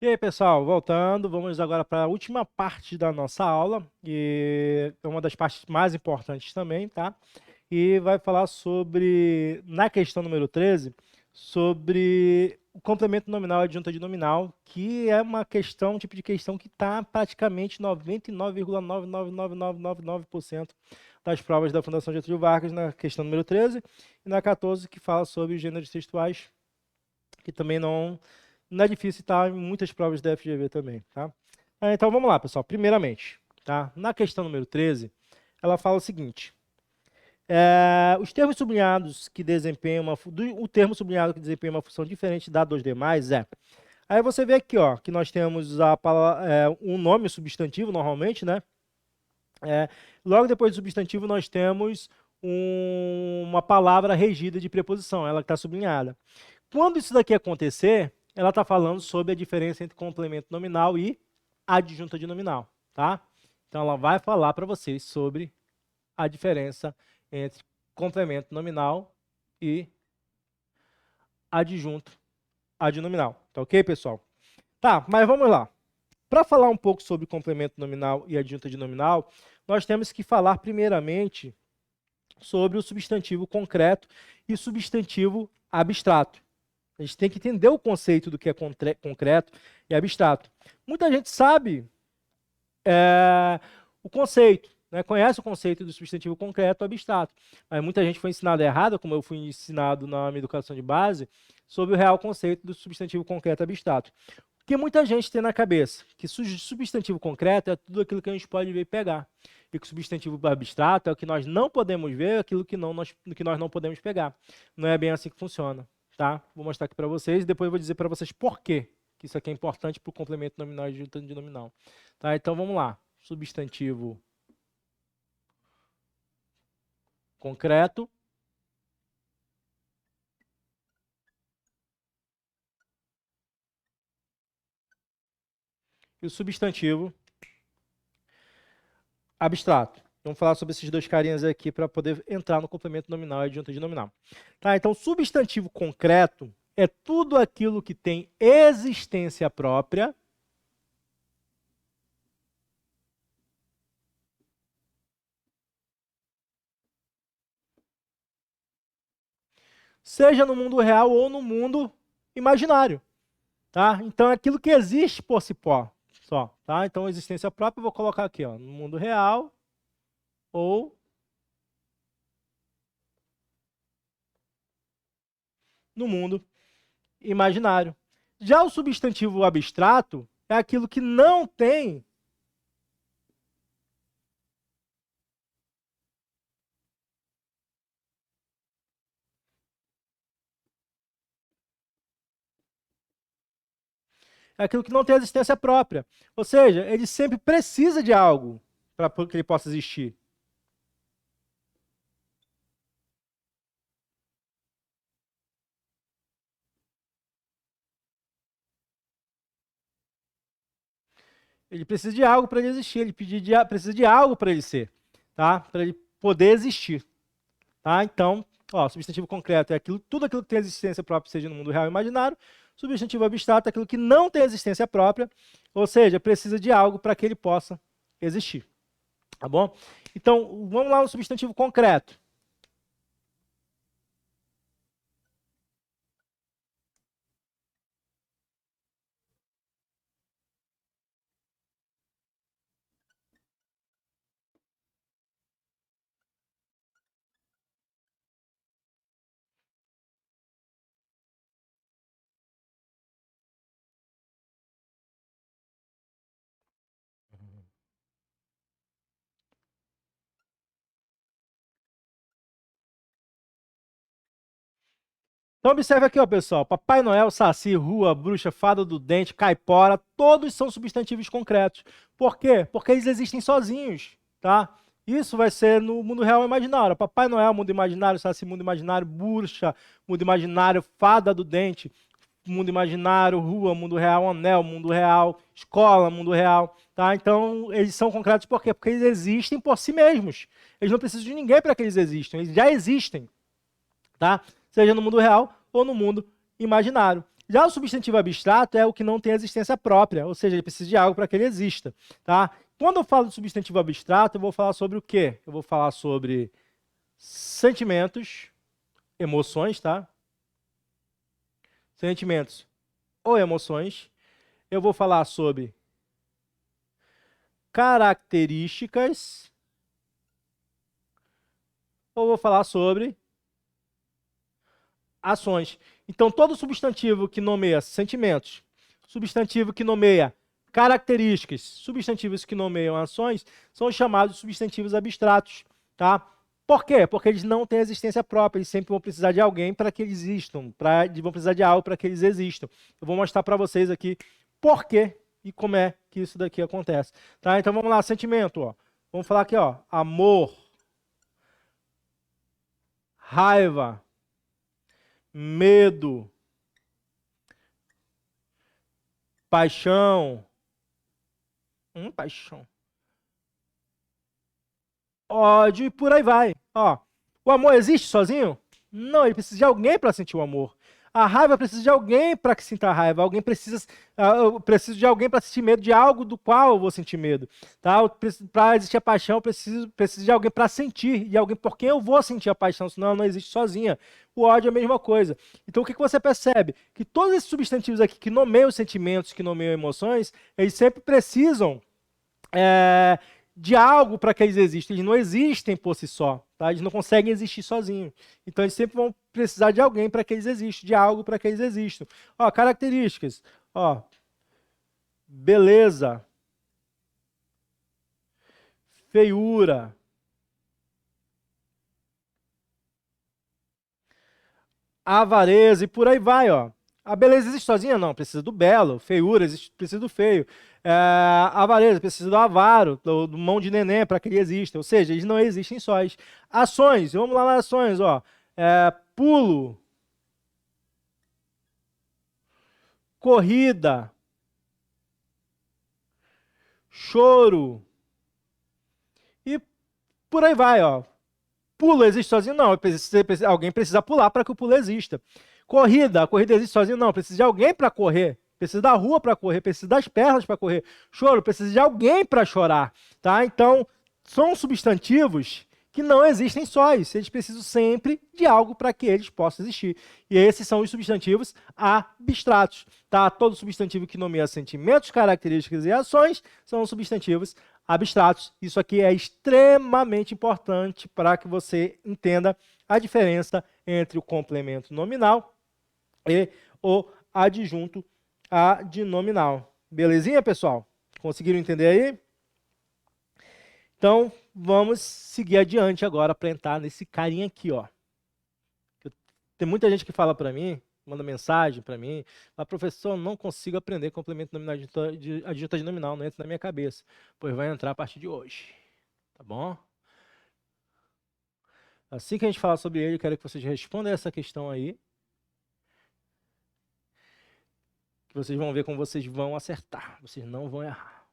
E aí, pessoal, voltando, vamos agora para a última parte da nossa aula, e é uma das partes mais importantes também, tá? E vai falar sobre, na questão número 13, sobre o complemento nominal e adjunta de nominal, que é uma questão, um tipo de questão que está praticamente 99,99999% das provas da Fundação Getúlio Vargas, na questão número 13, e na 14, que fala sobre gêneros textuais, que também não é difícil estar em muitas provas da FGV também, tá? Então vamos lá, pessoal. Primeiramente, tá? Na questão número 13, ela fala o seguinte: os termos sublinhados que desempenham o termo sublinhado que desempenha uma função diferente da dos demais é. Aí você vê aqui, ó, que nós temos um nome substantivo normalmente, né? É, Logo depois do substantivo nós temos uma palavra regida de preposição, ela que está sublinhada. Quando isso daqui acontecer, ela está falando sobre a diferença entre complemento nominal e adjunta de nominal, tá? Então ela vai falar para vocês sobre a diferença entre complemento nominal e adjunto adnominal. Tá ok, pessoal? Tá, mas vamos lá. Para falar um pouco sobre complemento nominal e adjunta de nominal, nós temos que falar primeiramente sobre o substantivo concreto e substantivo abstrato. A gente tem que entender o conceito do que é concreto e abstrato. Muita gente sabe o conceito, né? Conhece o conceito do substantivo concreto e abstrato, mas muita gente foi ensinada errado, como eu fui ensinado na minha educação de base, sobre o real conceito do substantivo concreto e abstrato. Porque muita gente tem na cabeça que substantivo concreto é tudo aquilo que a gente pode ver e pegar. E que o substantivo abstrato é o que nós não podemos ver, aquilo que nós não podemos pegar. Não é bem assim que funciona, tá? Vou mostrar aqui para vocês e depois eu vou dizer para vocês por quê que isso aqui é importante para o complemento nominal e adjunta de nominal. Tá? Então vamos lá. Substantivo concreto e o substantivo abstrato. Vamos falar sobre esses dois carinhas aqui para poder entrar no complemento nominal e adjunta de nominal. Tá, então, substantivo concreto é tudo aquilo que tem existência própria, seja no mundo real ou no mundo imaginário. Tá? Então, é aquilo que existe por si só. Tá? Então, existência própria, eu vou colocar aqui, ó, no mundo real ou no mundo imaginário. Já o substantivo abstrato é aquilo que não tem, existência própria. Ou seja, ele sempre precisa de algo para que ele possa existir. Ele precisa de algo para ele existir, precisa de algo para ele ser, tá? Para ele poder existir. Tá? Então, ó, substantivo concreto é tudo aquilo que tem existência própria, seja no mundo real ou imaginário. Substantivo abstrato é aquilo que não tem existência própria, ou seja, precisa de algo para que ele possa existir. Tá bom? Então, vamos lá no substantivo concreto. Então observe aqui, ó, pessoal. Papai Noel, Saci, Rua, Bruxa, Fada do Dente, Caipora, todos são substantivos concretos. Por quê? Porque eles existem sozinhos, tá? Isso vai ser no mundo real e imaginário. Papai Noel, mundo imaginário, Saci, mundo imaginário, Bruxa, mundo imaginário, Fada do Dente, mundo imaginário, Rua, mundo real, Anel, mundo real, Escola, mundo real, tá? Então, eles são concretos por quê? Porque eles existem por si mesmos. Eles não precisam de ninguém para que eles existam. Eles já existem, tá? Seja no mundo real ou no mundo imaginário. Já o substantivo abstrato é o que não tem existência própria, ou seja, ele precisa de algo para que ele exista, tá? Quando eu falo de substantivo abstrato, eu vou falar sobre o quê? Eu vou falar sobre sentimentos, emoções, tá? Sentimentos ou emoções. Eu vou falar sobre características, ou vou falar sobre ações. Então, todo substantivo que nomeia sentimentos, substantivo que nomeia características, substantivos que nomeiam ações, são chamados de substantivos abstratos, tá? Por quê? Porque eles não têm existência própria, eles sempre vão precisar de alguém para que eles existam, vão precisar de algo para que eles existam. Eu vou mostrar para vocês aqui por quê e como é que isso daqui acontece, tá? Então, vamos lá, sentimento, ó. Vamos falar aqui, ó, amor, raiva, medo, paixão, paixão, ódio e por aí vai. Ó, o amor existe sozinho? Não, ele precisa de alguém para sentir o amor. A raiva precisa de alguém para que sinta a raiva. Alguém precisa, eu preciso de alguém para sentir medo de algo do qual eu vou sentir medo. Tá? Para existir a paixão, eu preciso de alguém para sentir, de alguém por quem eu vou sentir a paixão, senão ela não existe sozinha. O ódio é a mesma coisa. Então o que você percebe? Que todos esses substantivos aqui que nomeiam sentimentos, que nomeiam emoções, eles sempre precisam de algo para que eles existam. Eles não existem por si só, tá? Eles não conseguem existir sozinhos. Então, eles sempre vão precisar de alguém para que eles existam, de algo para que eles existam. Ó, características. Ó, beleza, feiura, avareza e por aí vai, ó. A beleza existe sozinha? Não, precisa do belo. Feiura, precisa do feio. A avareza, precisa do avaro, do mão de neném para que ele exista. Ou seja, eles não existem sós. Ações, vamos lá nas ações, ó. Pulo, corrida, choro e por aí vai, ó. Pulo existe sozinho? Não, alguém precisa pular para que o pulo exista. Corrida, a corrida existe sozinho? Não, precisa de alguém para correr. Precisa da rua para correr, precisa das pernas para correr. Choro, precisa de alguém para chorar, tá? Então, são substantivos que não existem sóis. Eles precisam sempre de algo para que eles possam existir. E esses são os substantivos abstratos, tá? Todo substantivo que nomeia sentimentos, características e ações são substantivos abstratos. Isso aqui é extremamente importante para que você entenda a diferença entre o complemento nominal e o adjunto adnominal. Belezinha, pessoal? Conseguiram entender aí? Então, vamos seguir adiante agora para entrar nesse carinha aqui, ó. Tem muita gente que fala para mim, manda mensagem para mim, mas professor, não consigo aprender complemento nominal de adjunto adnominal, não entra na minha cabeça. Pois vai entrar a partir de hoje, tá bom? Assim que a gente falar sobre ele, eu quero que vocês respondam essa questão aí, que vocês vão ver como vocês vão acertar, vocês não vão errar.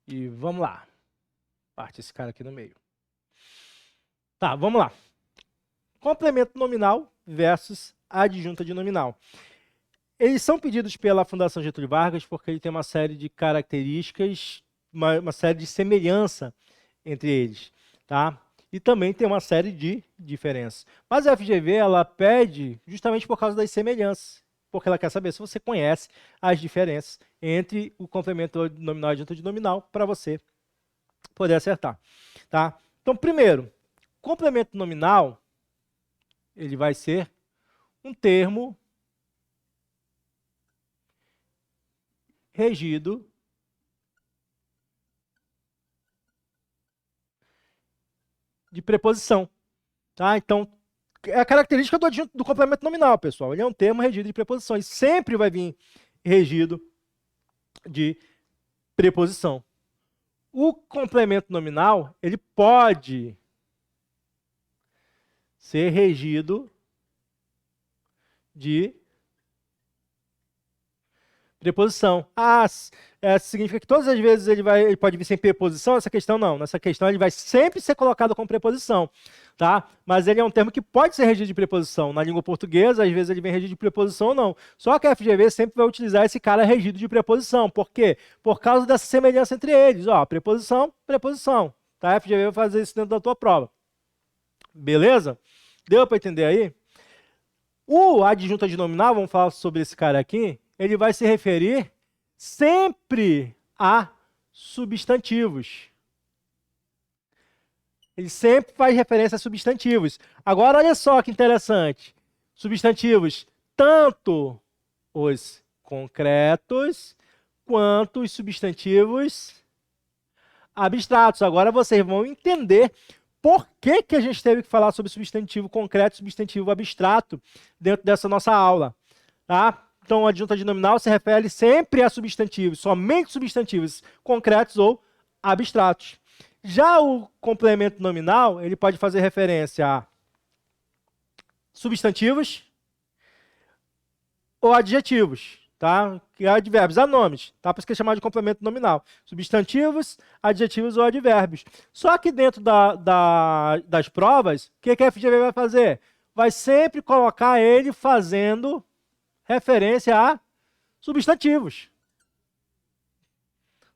E vamos lá. Parte esse cara aqui no meio. Tá, vamos lá. Complemento nominal versus adjunta de nominal. Eles são pedidos pela Fundação Getúlio Vargas porque ele tem uma série de características, uma série de semelhança entre eles, tá? E também tem uma série de diferenças. Mas a FGV, ela pede justamente por causa das semelhanças, porque ela quer saber se você conhece as diferenças entre o complemento nominal e adjunta de nominal para você poder acertar, tá? Então, primeiro, complemento nominal, ele vai ser um termo regido de preposição, tá? Então, é a característica do complemento nominal, pessoal. Ele é um termo regido de preposição. E sempre vai vir regido de preposição. O complemento nominal, ele pode ser regido de Preposição. Significa que todas as vezes ele pode vir sem preposição? Essa questão não. Nessa questão ele vai sempre ser colocado com preposição, tá? Mas ele é um termo que pode ser regido de preposição. Na língua portuguesa, às vezes ele vem regido de preposição ou não. Só que a FGV sempre vai utilizar esse cara regido de preposição. Por quê? Por causa dessa semelhança entre eles. Ó, preposição, preposição. Tá? A FGV vai fazer isso dentro da tua prova. Beleza? Deu para entender aí? O adjunto adnominal, vamos falar sobre esse cara aqui, ele vai se referir sempre a substantivos. Ele sempre faz referência a substantivos. Agora, olha só que interessante. Substantivos, tanto os concretos quanto os substantivos abstratos. Agora vocês vão entender por que que a gente teve que falar sobre substantivo concreto e substantivo abstrato dentro dessa nossa aula. Tá? Então, o adjunto adnominal se refere sempre a substantivos, somente substantivos concretos ou abstratos. Já o complemento nominal, ele pode fazer referência a substantivos ou adjetivos, tá? Que é advérbios, há nomes, tá? Por isso que é chamado de complemento nominal. Substantivos, adjetivos ou advérbios. Só que dentro das provas, o que a FGV vai fazer? Vai sempre colocar ele fazendo referência a substantivos.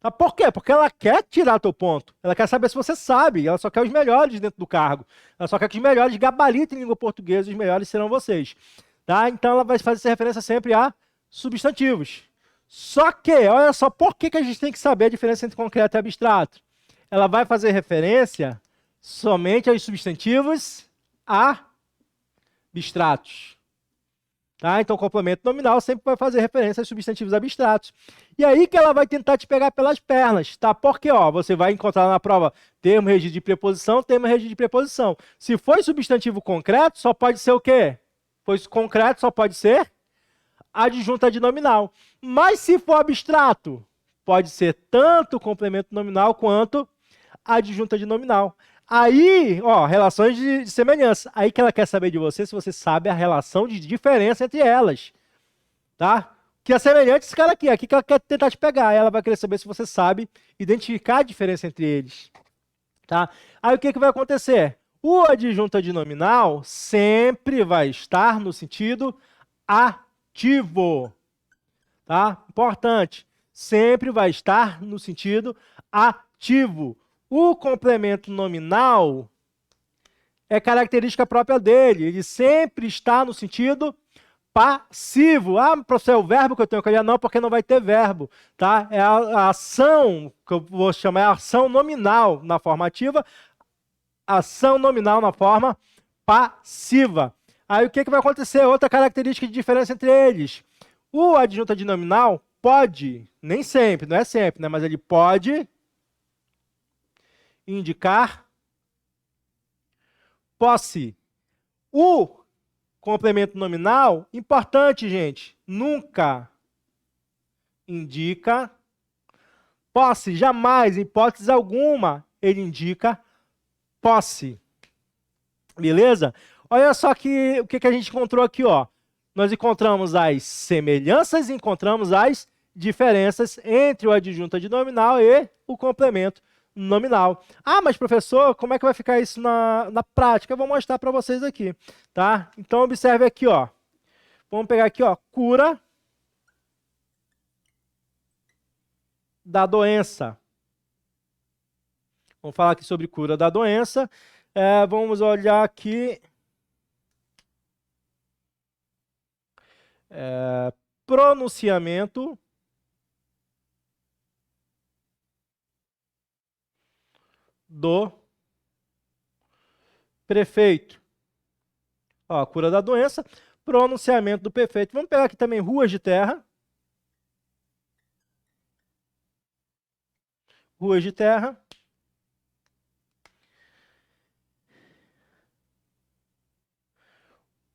Tá? Por quê? Porque ela quer tirar teu ponto. Ela quer saber se você sabe. Ela só quer os melhores dentro do cargo. Ela só quer que os melhores gabaritem em língua portuguesa. Os melhores serão vocês. Tá? Então, ela vai fazer essa referência sempre a substantivos. Só que, olha só, por que a gente tem que saber a diferença entre concreto e abstrato? Ela vai fazer referência somente aos substantivos abstratos. Tá? Então, o complemento nominal sempre vai fazer referência aos substantivos abstratos. E aí que ela vai tentar te pegar pelas pernas, tá? Porque, ó, você vai encontrar na prova termo regido de preposição, termo regido de preposição. Se for substantivo concreto, só pode ser o quê? Pois concreto só pode ser adjunto adnominal. Mas se for abstrato, pode ser tanto complemento nominal quanto adjunto adnominal. Aí, ó, relações de semelhança. Aí que ela quer saber de você se você sabe a relação de diferença entre elas. Tá? Que é semelhante esse cara aqui. Aqui que ela quer tentar te pegar. Ela vai querer saber se você sabe identificar a diferença entre eles. Tá? Aí o que vai acontecer? O adjunto adnominal sempre vai estar no sentido ativo. Tá? Importante. Sempre vai estar no sentido ativo. O complemento nominal é característica própria dele. Ele sempre está no sentido passivo. Ah, professor, é o verbo que eu tenho que olhar? Não, porque não vai ter verbo. Tá? É a ação, que eu vou chamar a ação nominal na forma ativa, ação nominal na forma passiva. Aí o que vai acontecer? Outra característica de diferença entre eles. O adjunto adnominal pode, nem sempre, não é sempre, né? Mas ele pode indicar posse. O complemento nominal, importante, gente, nunca indica posse. Jamais, em hipótese alguma, ele indica posse. Beleza? Olha só o que a gente encontrou aqui, ó. Nós encontramos as semelhanças e encontramos as diferenças entre o adjunto adnominal e o complemento nominal. Ah, mas professor, como é que vai ficar isso na prática? Eu vou mostrar para vocês aqui, tá? Então, observe aqui, ó. Vamos pegar aqui, ó, cura da doença. Vamos falar aqui sobre cura da doença. Vamos olhar aqui. Pronunciamento do prefeito. Ó, cura da doença, pronunciamento do prefeito. Vamos pegar aqui também ruas de terra. Ruas de terra.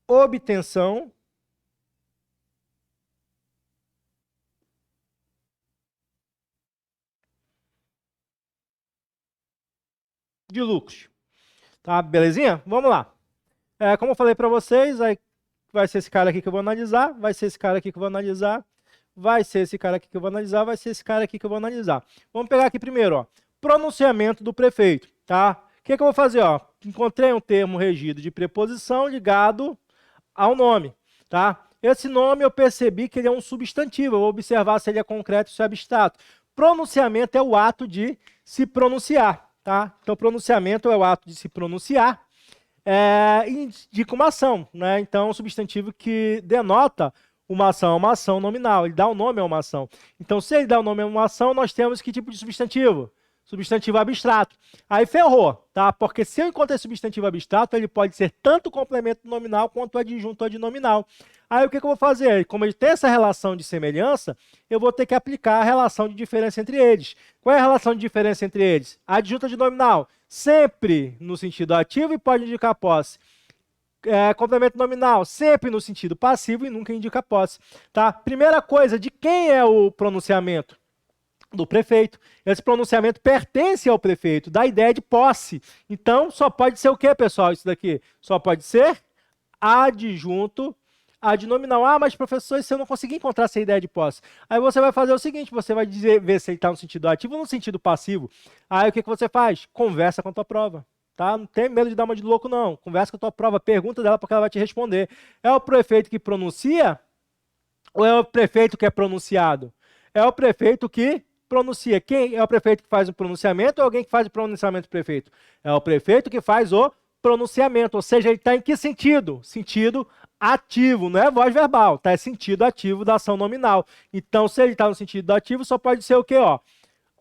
Obtenção de lucros. Tá, belezinha? Vamos lá. Como eu falei para vocês, vai ser esse cara aqui que eu vou analisar, vai ser esse cara aqui que eu vou analisar, vai ser esse cara aqui que eu vou analisar, vai ser esse cara aqui que eu vou analisar. Vamos pegar aqui primeiro, ó, pronunciamento do prefeito, tá? O que eu vou fazer, ó? Encontrei um termo regido de preposição ligado ao nome, tá? Esse nome eu percebi que ele é um substantivo, eu vou observar se ele é concreto ou se é abstrato. Pronunciamento é o ato de se pronunciar, tá? Então, pronunciamento é o ato de se pronunciar, indica uma ação, né? Então, um substantivo que denota uma ação nominal, ele dá o nome a uma ação. Então, se ele dá o nome a uma ação, nós temos que tipo de substantivo? Substantivo abstrato. Aí ferrou, tá? Porque se eu encontrar substantivo abstrato, ele pode ser tanto complemento nominal quanto adjunto adnominal. Aí o que eu vou fazer? Como ele tem essa relação de semelhança, eu vou ter que aplicar a relação de diferença entre eles. Qual é a relação de diferença entre eles? Adjunto adnominal, sempre no sentido ativo e pode indicar posse. Complemento nominal, sempre no sentido passivo e nunca indica posse. Tá? Primeira coisa, de quem é o pronunciamento? Do prefeito. Esse pronunciamento pertence ao prefeito, da ideia de posse. Então, só pode ser o quê, pessoal? Isso daqui só pode ser adjunto adnominal. Ah, mas professor, se eu não conseguir encontrar essa ideia de posse? Aí você vai fazer o seguinte, você vai ver se ele está no sentido ativo ou no sentido passivo. Aí o que você faz? Conversa com a tua prova. Tá? Não tem medo de dar uma de louco, não. Conversa com a tua prova, pergunta dela porque ela vai te responder. É o prefeito que pronuncia ou é o prefeito que é pronunciado? É o prefeito que pronuncia. Quem é o prefeito que faz o pronunciamento ou alguém que faz o pronunciamento do prefeito? É o prefeito que faz o pronunciamento, ou seja, ele está em que sentido? Sentido ativo, não é voz verbal, tá? É sentido ativo da ação nominal. Então, se ele está no sentido ativo, só pode ser o quê? Ó?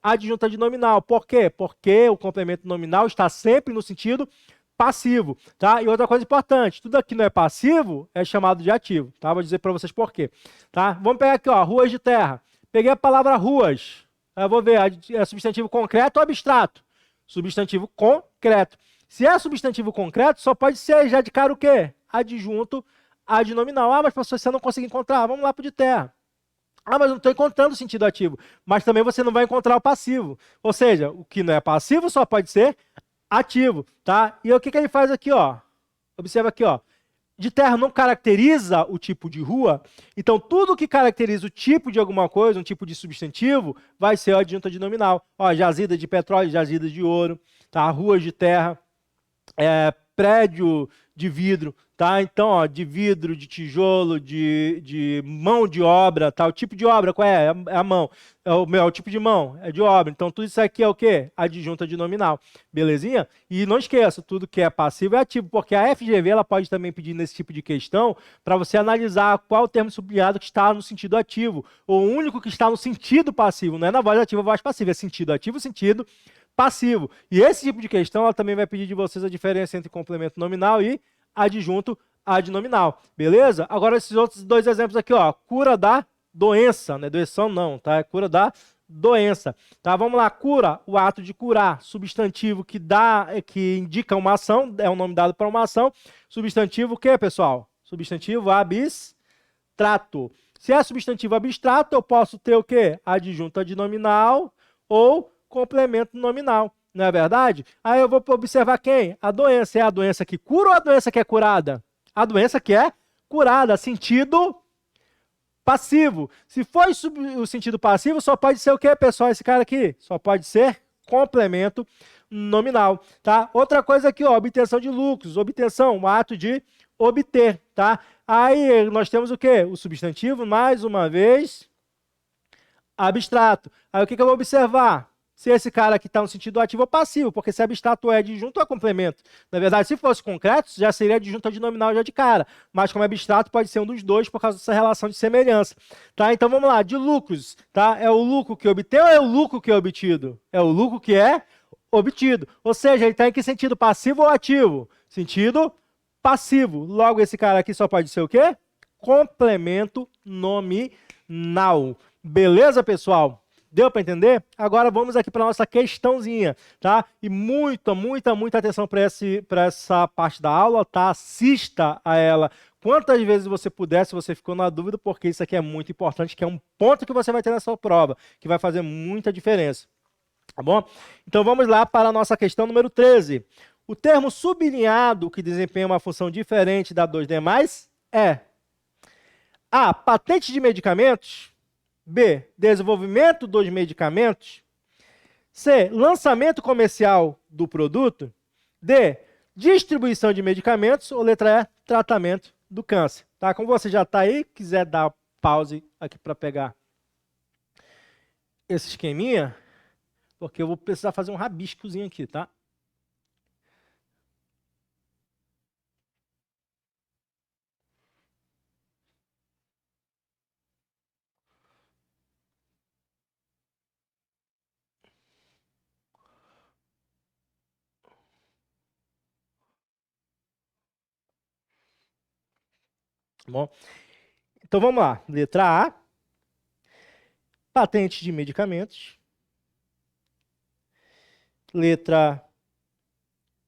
Adjunta de nominal. Por quê? Porque o complemento nominal está sempre no sentido passivo, tá? E outra coisa importante, tudo aqui não é passivo, é chamado de ativo, tá? Vou dizer para vocês por quê, tá? Vamos pegar aqui, ó, ruas de terra. Peguei a palavra ruas. Eu vou ver, é substantivo concreto ou abstrato? Substantivo concreto. Se é substantivo concreto, só pode ser já de cara o quê? Adjunto adnominal. Ah, mas professor, você não consegue encontrar. Vamos lá para o de terra. Ah, mas não estou encontrando o sentido ativo. Mas também você não vai encontrar o passivo. Ou seja, o que não é passivo só pode ser ativo, tá? E o que ele faz aqui, ó? Observa aqui, ó. De terra não caracteriza o tipo de rua, então tudo que caracteriza o tipo de alguma coisa, um tipo de substantivo, vai ser o adjunto adnominal. Ó, jazida de petróleo, jazida de ouro, tá? Ruas de terra, prédio de vidro, tá? Então, ó, de vidro, de tijolo, de mão de obra, tá? O tipo de obra, qual é? É a mão. É o tipo de mão, é de obra. Então, tudo isso aqui é o quê? Adjunta adnominal. Belezinha? E não esqueça, tudo que é passivo é ativo, porque a FGV ela pode também pedir nesse tipo de questão para você analisar qual o termo sublinhado que está no sentido ativo, ou o único que está no sentido passivo. Não é na voz ativa ou voz passiva, é sentido ativo, sentido passivo. E esse tipo de questão ela também vai pedir de vocês a diferença entre complemento nominal e adjunto adnominal. Beleza? Agora esses outros dois exemplos aqui, ó. Cura da doença, não é doenção não, tá? É cura da doença. Tá? Vamos lá, cura, o ato de curar, substantivo que que indica uma ação, é um nome dado para uma ação. Substantivo o quê, pessoal? Substantivo abstrato. Se é substantivo abstrato, eu posso ter o quê? Adjunto adnominal ou complemento nominal, não é verdade? Aí eu vou observar quem? A doença. É a doença que cura ou a doença que é curada? A doença que é curada, sentido passivo. Se for o sentido passivo, só pode ser o quê, pessoal? Esse cara aqui? Só pode ser complemento nominal, tá? Outra coisa aqui, ó, obtenção de lucros. Obtenção, o ato de obter, tá? Aí nós temos o quê? O substantivo, mais uma vez, abstrato. Aí o que eu vou observar? Se esse cara aqui está no sentido ativo ou passivo, porque se abstrato é adjunto ou complemento. Na verdade, se fosse concreto, já seria adjunto adnominal já de cara. Mas como é abstrato, pode ser um dos dois por causa dessa relação de semelhança. Tá? Então vamos lá, de lucros. Tá? É o lucro que obtém ou é o lucro que é obtido? É o lucro que é obtido. Ou seja, ele está em que sentido? Passivo ou ativo? Sentido passivo. Logo, esse cara aqui só pode ser o quê? Complemento nominal. Beleza, pessoal? Deu para entender? Agora vamos aqui para a nossa questãozinha, tá? E muita atenção para essa parte da aula, tá? Assista a ela quantas vezes você puder, se você ficou na dúvida, porque isso aqui é muito importante, que é um ponto que você vai ter na sua prova, que vai fazer muita diferença, tá bom? Então vamos lá para a nossa questão número 13. O termo sublinhado que desempenha uma função diferente da dos demais é A. Patente de medicamentos. B, desenvolvimento dos medicamentos. C, lançamento comercial do produto. D, distribuição de medicamentos. Ou letra E, tratamento do câncer. Tá? Como você já está aí, quiser dar pause aqui para pegar esse esqueminha, porque eu vou precisar fazer um rabiscozinho aqui, tá? Bom, então vamos lá. Letra A, patente de medicamentos. Letra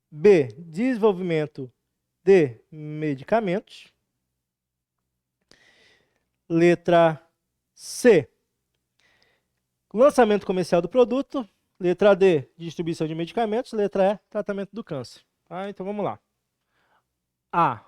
B, desenvolvimento de medicamentos. Letra C, lançamento comercial do produto. Letra D, distribuição de medicamentos. Letra E, tratamento do câncer. Tá? Então vamos lá. A.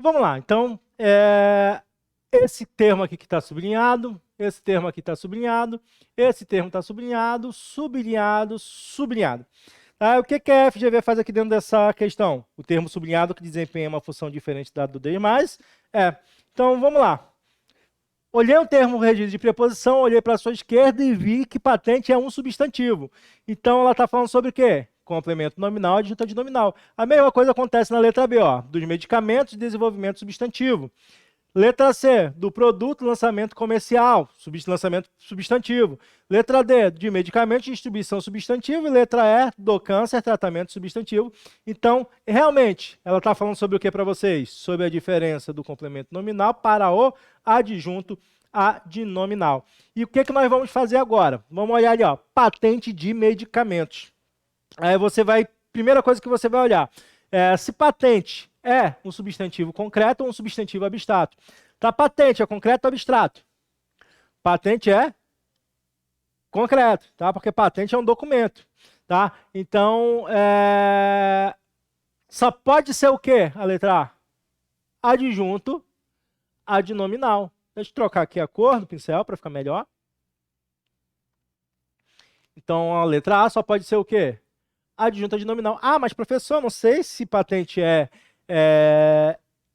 Vamos lá. Então, esse termo aqui que está sublinhado, esse termo aqui está sublinhado, esse termo está sublinhado, sublinhado, sublinhado. Tá? O que que a FGV faz aqui dentro dessa questão? O termo sublinhado que desempenha uma função diferente da do demais. Então, vamos lá. Olhei o termo regido de preposição, olhei para a sua esquerda e vi que patente é um substantivo. Então, ela está falando sobre o quê? Complemento nominal, adjunta de nominal. A mesma coisa acontece na letra B, ó, dos medicamentos de desenvolvimento substantivo. Letra C, do produto, lançamento comercial, lançamento substantivo. Letra D, de medicamentos, distribuição substantivo. E letra E, do câncer, tratamento substantivo. Então, realmente, ela está falando sobre o que para vocês? Sobre a diferença do complemento nominal para o adjunto adnominal. E o que que nós vamos fazer agora? Vamos olhar ali, ó, patente de medicamentos. Aí você vai, primeira coisa que você vai olhar, se patente é um substantivo concreto ou um substantivo abstrato. Tá, patente é concreto ou abstrato? Patente é concreto, tá? Porque patente é um documento, tá? Então, só pode ser o quê? A letra A? Adjunto adnominal. Deixa eu trocar aqui a cor do pincel para ficar melhor. Então, a letra A só pode ser o quê? Adjunto adnominal. Ah, mas professor, não sei se patente é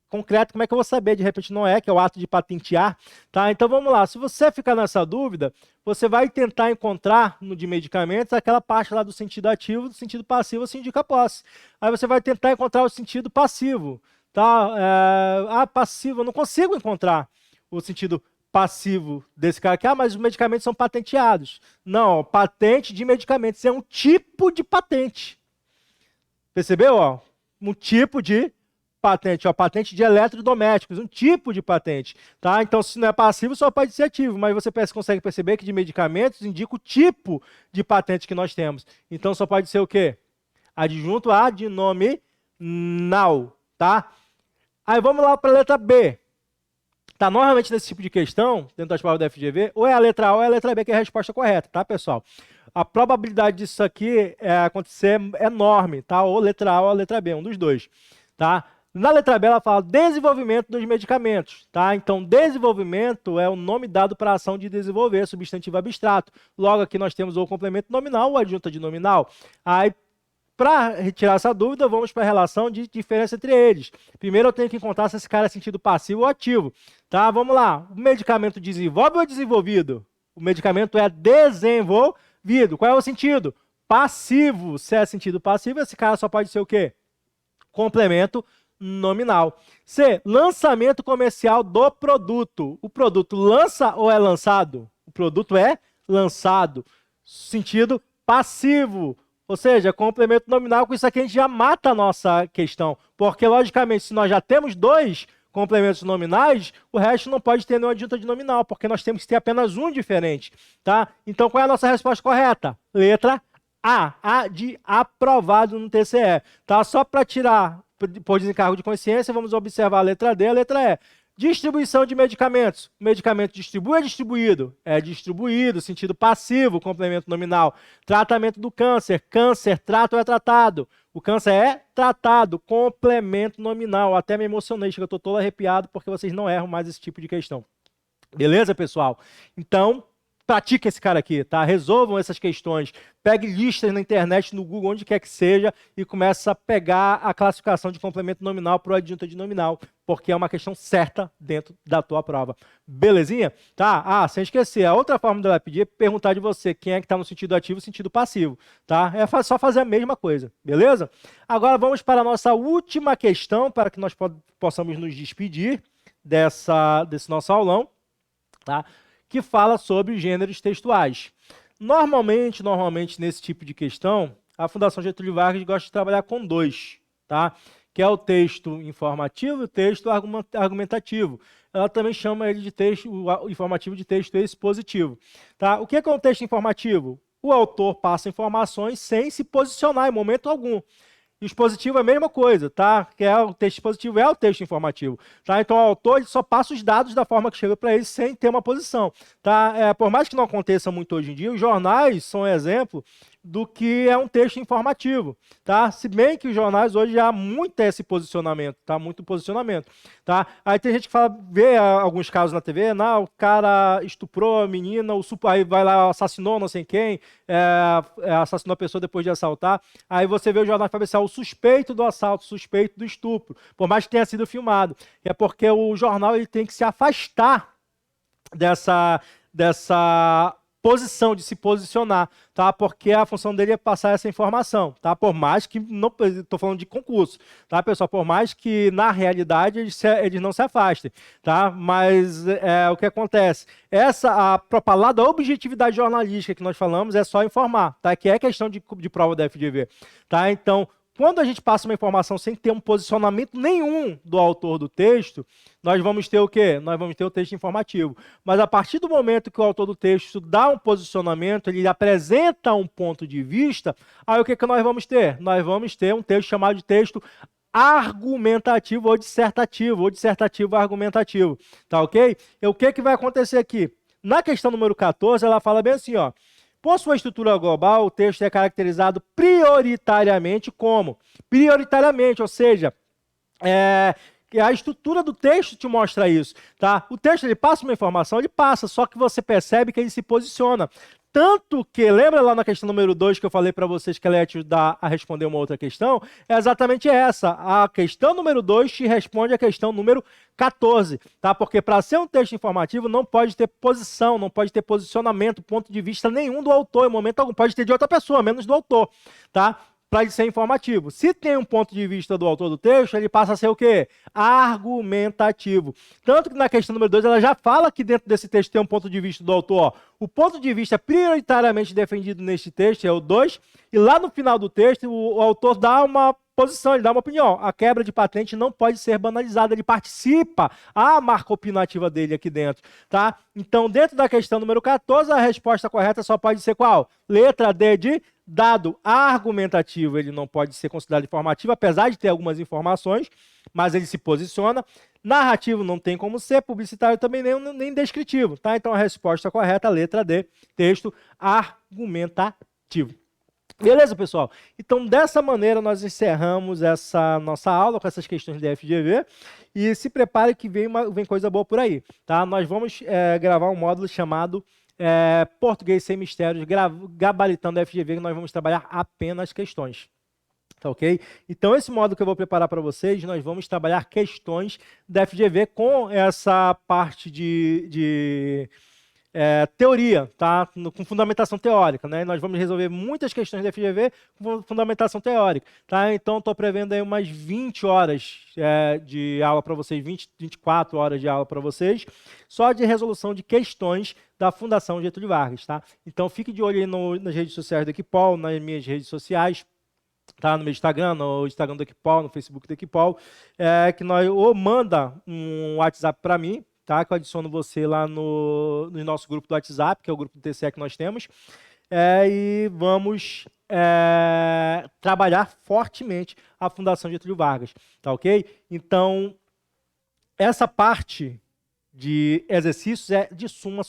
concreto, como é que eu vou saber? De repente não é, que é o ato de patentear. Tá? Então vamos lá, se você ficar nessa dúvida, você vai tentar encontrar no de medicamentos aquela parte lá do sentido ativo, do sentido passivo, se indica posse. Aí você vai tentar encontrar o sentido passivo. Tá? Passivo, eu não consigo encontrar o sentido passivo desse cara aqui. Ah, mas os medicamentos são patenteados. Não, patente de medicamentos é um tipo de patente. Percebeu? Ó? Um tipo de patente, ó, patente de eletrodomésticos, um tipo de patente. Tá? Então, se não é passivo, só pode ser ativo, mas você consegue perceber que de medicamentos indica o tipo de patente que nós temos. Então, só pode ser o quê? Adjunto adnominal. Tá? Aí vamos lá para a letra B. Tá, normalmente nesse tipo de questão, dentro das provas da FGV, ou é a letra A ou é a letra B que é a resposta correta, tá, pessoal? a probabilidade disso aqui acontecer é enorme, tá? Ou letra A ou a letra B, um dos dois, tá? Na letra B ela fala desenvolvimento dos medicamentos, tá? Então, desenvolvimento é o nome dado para a ação de desenvolver, substantivo abstrato. Logo aqui nós temos o complemento nominal ou adjunta de nominal. Aí, para retirar essa dúvida, vamos para a relação de diferença entre eles. Primeiro eu tenho que encontrar se esse cara é sentido passivo ou ativo, tá? Vamos lá. O medicamento desenvolve ou é desenvolvido? O medicamento é desenvolvido. Qual é o sentido? Passivo. Se é sentido passivo, esse cara só pode ser o quê? Complemento nominal. C. Lançamento comercial do produto. O produto lança ou é lançado? O produto é lançado. Sentido passivo. Ou seja, complemento nominal, com isso aqui a gente já mata a nossa questão. Porque, logicamente, se nós já temos dois complementos nominais, o resto não pode ter nenhuma adjunta de nominal, porque nós temos que ter apenas um diferente. Tá? Então, qual é a nossa resposta correta? Letra A. A de aprovado no TCE. Tá? Só para tirar por desencargo de consciência, vamos observar a letra D e a letra E. Distribuição de medicamentos. O medicamento distribui ou é distribuído? É distribuído, sentido passivo, complemento nominal. Tratamento do câncer. Câncer, trata ou é tratado? O câncer é tratado, complemento nominal. Até me emocionei, chega, eu estou todo arrepiado porque vocês não erram mais esse tipo de questão. Beleza, pessoal? Então, pratique esse cara aqui, tá? Resolvam essas questões. Pegue listas na internet, no Google, onde quer que seja, e comece a pegar a classificação de complemento nominal para o adjunta de nominal, porque é uma questão certa dentro da tua prova. Belezinha? Tá? Ah, sem esquecer, a outra forma dela pedir é perguntar de você quem é que está no sentido ativo e sentido passivo, tá? É só fazer a mesma coisa, beleza? Agora vamos para a nossa última questão, para que nós possamos nos despedir desse nosso aulão, tá? Que fala sobre gêneros textuais. Normalmente, nesse tipo de questão, a Fundação Getúlio Vargas gosta de trabalhar com dois, tá? Que é o texto informativo e o texto argumentativo. Ela também chama ele de texto informativo de texto expositivo. Tá? O que é um texto informativo? O autor passa informações sem se posicionar em momento algum. E o expositivo é a mesma coisa, tá? Que é o texto expositivo é o texto informativo, tá? Então o autor ele só passa os dados da forma que chega para ele sem ter uma posição, tá? Por mais que não aconteça muito hoje em dia, os jornais são um exemplo do que é um texto informativo, tá? Se bem que os jornais hoje já há muito esse posicionamento, tá? Muito posicionamento, tá? Aí tem gente que fala, vê alguns casos na TV, não, o cara estuprou a menina, aí vai lá, assassinou não sei quem, assassinou a pessoa depois de assaltar, aí você vê o jornal e fala assim, o suspeito do assalto, suspeito do estupro, por mais que tenha sido filmado, é porque o jornal ele tem que se afastar dessa posição, de se posicionar, tá? Porque a função dele é passar essa informação, tá? Por mais que, não estou falando de concurso, tá, pessoal? Por mais que, na realidade, eles não se afastem, tá? Mas o que acontece? A propalada objetividade jornalística que nós falamos é só informar, tá? Que é questão de prova da FGV, tá? Então, quando a gente passa uma informação sem ter um posicionamento nenhum do autor do texto, nós vamos ter o quê? Nós vamos ter o texto informativo. Mas a partir do momento que o autor do texto dá um posicionamento, ele apresenta um ponto de vista, aí o que nós vamos ter? Nós vamos ter um texto chamado de texto argumentativo ou dissertativo argumentativo. Tá ok? E o que vai acontecer aqui? Na questão número 14, ela fala bem assim, ó. Por sua estrutura global, o texto é caracterizado prioritariamente como? Prioritariamente, ou seja, a estrutura do texto te mostra isso, tá? O texto, ele passa uma informação, ele passa, só que você percebe que ele se posiciona. Tanto que, lembra lá na questão número 2 que eu falei para vocês que ela ia te ajudar a responder uma outra questão? É exatamente essa. A questão número 2 te responde a questão número 14, tá? Porque para ser um texto informativo não pode ter posição, não pode ter posicionamento, ponto de vista nenhum do autor, em momento algum. Pode ter de outra pessoa, menos do autor, tá? Para ele ser informativo. Se tem um ponto de vista do autor do texto, ele passa a ser o quê? Argumentativo. Tanto que na questão número 2, ela já fala que dentro desse texto tem um ponto de vista do autor. Ó. O ponto de vista prioritariamente defendido neste texto é o 2, e lá no final do texto, o autor dá uma posição, ele dá uma opinião. A quebra de patente não pode ser banalizada, ele participa, a marca opinativa dele aqui dentro, tá? Então, dentro da questão número 14, a resposta correta só pode ser qual? Letra D de dado argumentativo, ele não pode ser considerado informativo, apesar de ter algumas informações, mas ele se posiciona. Narrativo não tem como ser, publicitário também nem descritivo, tá? Então a resposta correta, letra D, texto argumentativo. Beleza, pessoal? Então, dessa maneira, nós encerramos essa nossa aula com essas questões de FGV e se prepare que vem coisa boa por aí, tá? Nós vamos gravar um módulo chamado Português Sem Mistérios, gabaritando FGV, que nós vamos trabalhar apenas questões. Tá ok? Então, esse módulo que eu vou preparar para vocês, nós vamos trabalhar questões da FGV com essa parte de teoria, tá? Com fundamentação teórica, né? Nós vamos resolver muitas questões da FGV com fundamentação teórica, tá? Então, estou prevendo aí umas 20 horas de aula para vocês, 24 horas de aula para vocês, só de resolução de questões da Fundação Getúlio Vargas, tá? Então, fique de olho aí nas redes sociais do Equipol, nas minhas redes sociais, tá? No meu Instagram, no Instagram do Equipol, no Facebook do Equipol, que nós ou manda um WhatsApp para mim, tá? Que eu adiciono você lá no nosso grupo do WhatsApp, que é o grupo do TCE que nós temos, e vamos trabalhar fortemente a Fundação Getúlio Vargas, tá ok? Então, essa parte de exercícios é de suma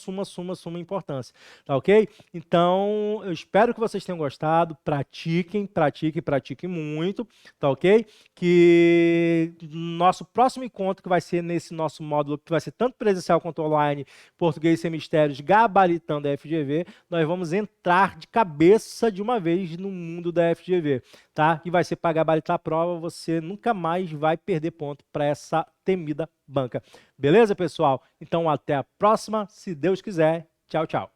importância, tá ok? Então, eu espero que vocês tenham gostado, pratiquem muito, tá ok? Que nosso próximo encontro, que vai ser nesse nosso módulo, que vai ser tanto presencial quanto online, Português Sem Mistérios, gabaritando a FGV, nós vamos entrar de cabeça de uma vez no mundo da FGV, tá? E vai ser para gabaritar a prova, você nunca mais vai perder ponto para essa temida banca. Beleza, pessoal? Então, até a próxima, se Deus quiser. Tchau, tchau.